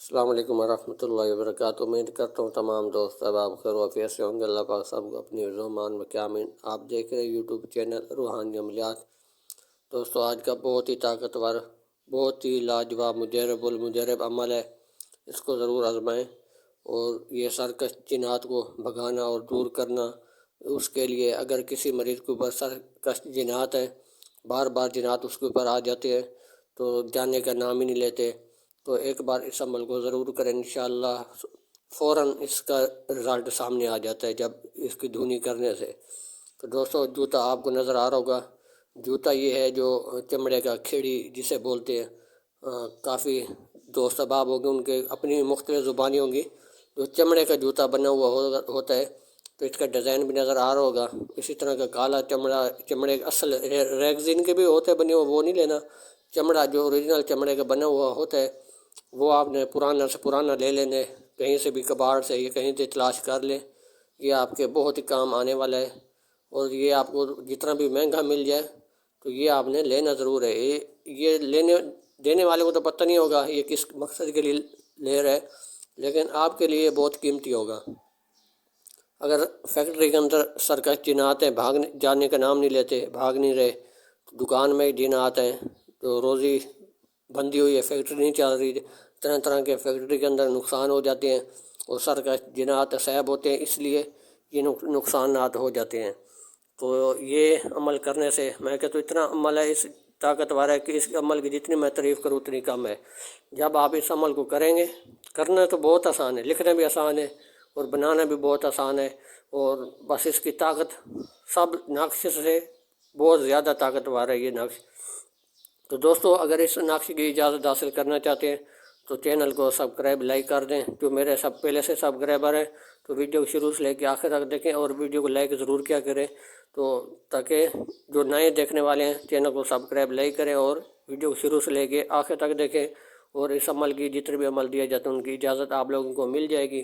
السلام علیکم ورحمۃ اللہ وبرکاتہ۔ امید کرتا ہوں تمام دوست احباب خیر و عافیت سے ہوں گے۔ اللہ پاک سب کو اپنی رحمان میں قیامین۔ آپ دیکھ رہے ہیں یوٹیوب چینل روحانی عملیات۔ دوستو آج کا بہت ہی طاقتور، بہت ہی لاجواب المجرب عمل ہے، اس کو ضرور آزمائیں۔ اور یہ سرکش جنات کو بھگانا اور دور کرنا، اس کے لیے اگر کسی مریض کے اوپر سرکش جنات ہے، بار بار جنات اس کے اوپر آ جاتے ہیں تو جانے کا نام ہی نہیں لیتے، تو ایک بار اس عمل کو ضرور کریں، انشاءاللہ فوراً اس کا رزلٹ سامنے آ جاتا ہے جب اس کی دھونی کرنے سے۔ تو دوستو جوتا آپ کو نظر آ رہا ہوگا، جوتا یہ ہے جو چمڑے کا کھیڑی جسے بولتے ہیں۔ کافی دوست احباب ہوں گے، ان کے اپنی مختلف زبانی ہوں گی۔ جو چمڑے کا جوتا بنا ہوا ہوتا ہے، تو اس کا ڈیزائن بھی نظر آ رہا ہوگا۔ اسی طرح کا کالا چمڑے اصل ریگزین کے بھی ہوتے بنے ہوئے، وہ نہیں لینا۔ چمڑا جو اوریجنل چمڑے کا بنا ہوا ہوتا ہے وہ آپ نے پرانا سے پرانا لے لینے، کہیں سے بھی کباڑ سے یا کہیں سے تلاش کر لیں۔ یہ آپ کے بہت ہی کام آنے والا ہے، اور یہ آپ کو جتنا بھی مہنگا مل جائے تو یہ آپ نے لینا ضرور ہے۔ یہ دینے والے کو تو پتہ نہیں ہوگا یہ کس مقصد کے لیے لے رہے، لیکن آپ کے لیے بہت قیمتی ہوگا۔ اگر فیکٹری کے اندر سرکش جنات ہیں، جانے کا نام نہیں لیتے، بھاگ نہیں رہے، دکان میں جنات ہیں تو روزی بندی ہوئی ہے، فیکٹری نہیں چل رہی، طرح طرح کے فیکٹری کے اندر نقصان ہو جاتے ہیں، اور سرکش جنات صاحب ہوتے ہیں، اس لیے یہ نقصانات ہو جاتے ہیں۔ تو یہ عمل کرنے سے میں کہتا ہوں اتنا عمل ہے، اس طاقتور ہے کہ اس عمل کی جتنی میں تعریف کروں اتنی کم ہے۔ جب آپ اس عمل کو کریں گے، کرنا تو بہت آسان ہے، لکھنا بھی آسان ہے اور بنانا بھی بہت آسان ہے، اور بس اس کی طاقت سب نقش سے بہت زیادہ طاقتور ہے یہ نقش۔ تو دوستو اگر اس نقش کی اجازت حاصل کرنا چاہتے ہیں تو چینل کو سبسکرائب لائک کر دیں۔ جو میرے پہلے سے سبسکرائبر ہیں تو ویڈیو شروع سے لے کے آخر تک دیکھیں، اور ویڈیو کو لائک ضرور کیا کریں، تو تاکہ جو نئے دیکھنے والے ہیں چینل کو سبسکرائب لائک کریں اور ویڈیو شروع سے لے کے آخر تک دیکھیں، اور اس عمل کی جتنے بھی عمل دیا جاتا ہے ان کی اجازت آپ لوگوں کو مل جائے گی۔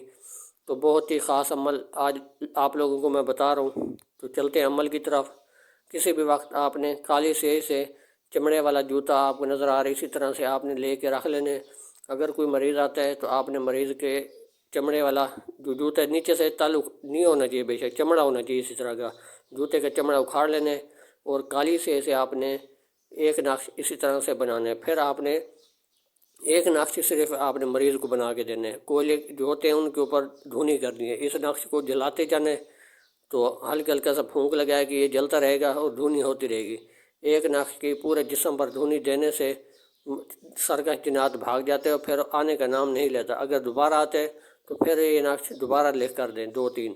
تو بہت ہی خاص عمل آج آپ لوگوں کو میں بتا رہا ہوں، تو چلتے ہیں عمل کی طرف۔ کسی بھی وقت آپ نے کالی سیاہی سے چمڑے والا جوتا آپ کو نظر آ رہا ہے، اسی طرح سے آپ نے لے کے رکھ لینے۔ اگر کوئی مریض آتا ہے تو آپ نے مریض کے چمڑے والا جو جوتا ہے، نیچے سے تعلق نہیں ہونا چاہیے، بے شک چمڑا ہونا چاہیے، اسی طرح کا جوتے کا چمڑا اکھاڑ لینے، اور کالی سیاہی سے آپ نے ایک نقش اسی طرح سے بنانا ہے۔ پھر آپ نے ایک نقش صرف آپ نے مریض کو بنا کے دینے، کوئلے جو ہوتے ہیں ان کے اوپر دھونی کرنی ہے، اس نقش کو جلاتے جانے، تو ہلکا ہلکا سا پھونک لگائے کہ یہ جلتا رہے گا اور دھونی ہوتی رہے گی۔ ایک نقش کی پورے جسم پر دھونی دینے سے سرکش جنات بھاگ جاتے ہیں اور پھر آنے کا نام نہیں لیتا۔ اگر دوبارہ آتے تو پھر یہ نقش دوبارہ لکھ کر دیں، 2 3۔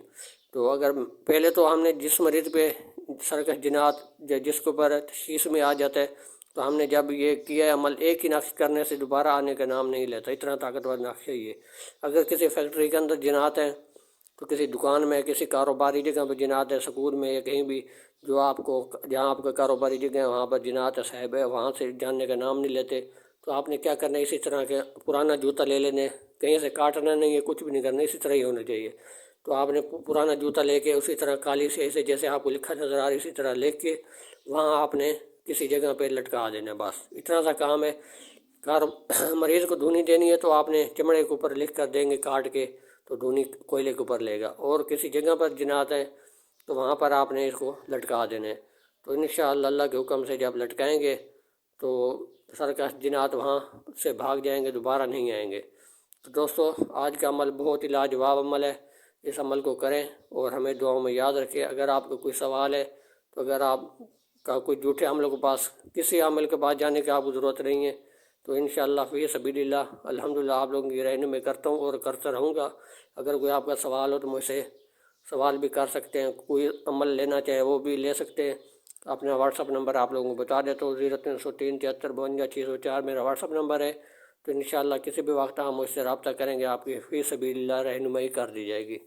تو اگر پہلے تو ہم نے جس مریض پہ سرکش جنات جس کے اوپر تشخیص میں آ جاتا ہے، تو ہم نے جب یہ کیا ہے عمل، ایک ہی نقش کرنے سے دوبارہ آنے کا نام نہیں لیتا، اتنا طاقتور نقش ہے یہ۔ اگر کسی فیکٹری کے اندر جنات ہیں تو کسی دکان میں، کسی کاروباری جگہ پہ جنات ہے، سکول میں یا کہیں بھی جو آپ کو، جہاں آپ کا کاروباری جگہ ہے وہاں پر جنات صاحب ہے، وہاں سے جاننے کا نام نہیں لیتے، تو آپ نے کیا کرنا ہے، اسی طرح کے پرانا جوتا لے لینے، کہیں سے کاٹنا نہیں ہے، کچھ بھی نہیں کرنا، اسی طرح ہی ہونا چاہیے۔ تو آپ نے پرانا جوتا لے کے اسی طرح کالی سیاہی سے جیسے آپ کو لکھا نظر آ رہا ہے اسی طرح لکھ کے وہاں آپ نے کسی جگہ پہ لٹکا دینا، بس اتنا سا کام ہے۔ مریض کو دھونی دینی ہے تو آپ نے چمڑے کے اوپر لکھ کر دیں گے کاٹ کے، تو دھونی کوئلے کے اوپر لے گا، اور کسی جگہ پر جنات ہیں تو وہاں پر آپ نے اس کو لٹکا دینے۔ تو انشاءاللہ اللہ کے حکم سے جب لٹکائیں گے تو سرکش جنات وہاں سے بھاگ جائیں گے، دوبارہ نہیں آئیں گے۔ تو دوستو آج کا عمل بہت ہی لاجواب عمل ہے، اس عمل کو کریں اور ہمیں دعاؤں میں یاد رکھیں۔ اگر آپ کو کوئی سوال ہے تو اگر آپ کا کوئی جھوٹے عملوں کے پاس، کسی عمل کے پاس جانے کی آپ کو ضرورت نہیں ہے، تو انشاءاللہ فی سبیل اللہ الحمدللہ آپ لوگوں کی رہنمائی کرتا ہوں اور کرتا رہوں گا۔ اگر کوئی آپ کا سوال ہو تو مجھ سے سوال بھی کر سکتے ہیں، کوئی عمل لینا چاہے وہ بھی لے سکتے ہیں۔ اپنا واٹس اپ نمبر آپ لوگوں کو بتا دیتا ہوں، 0303 73 52 604 میرا واٹس اپ نمبر ہے۔ تو انشاءاللہ کسی بھی وقت آپ مجھ سے رابطہ کریں گے، آپ کی فی سبیل اللہ رہنمائی کر دی جائے گی۔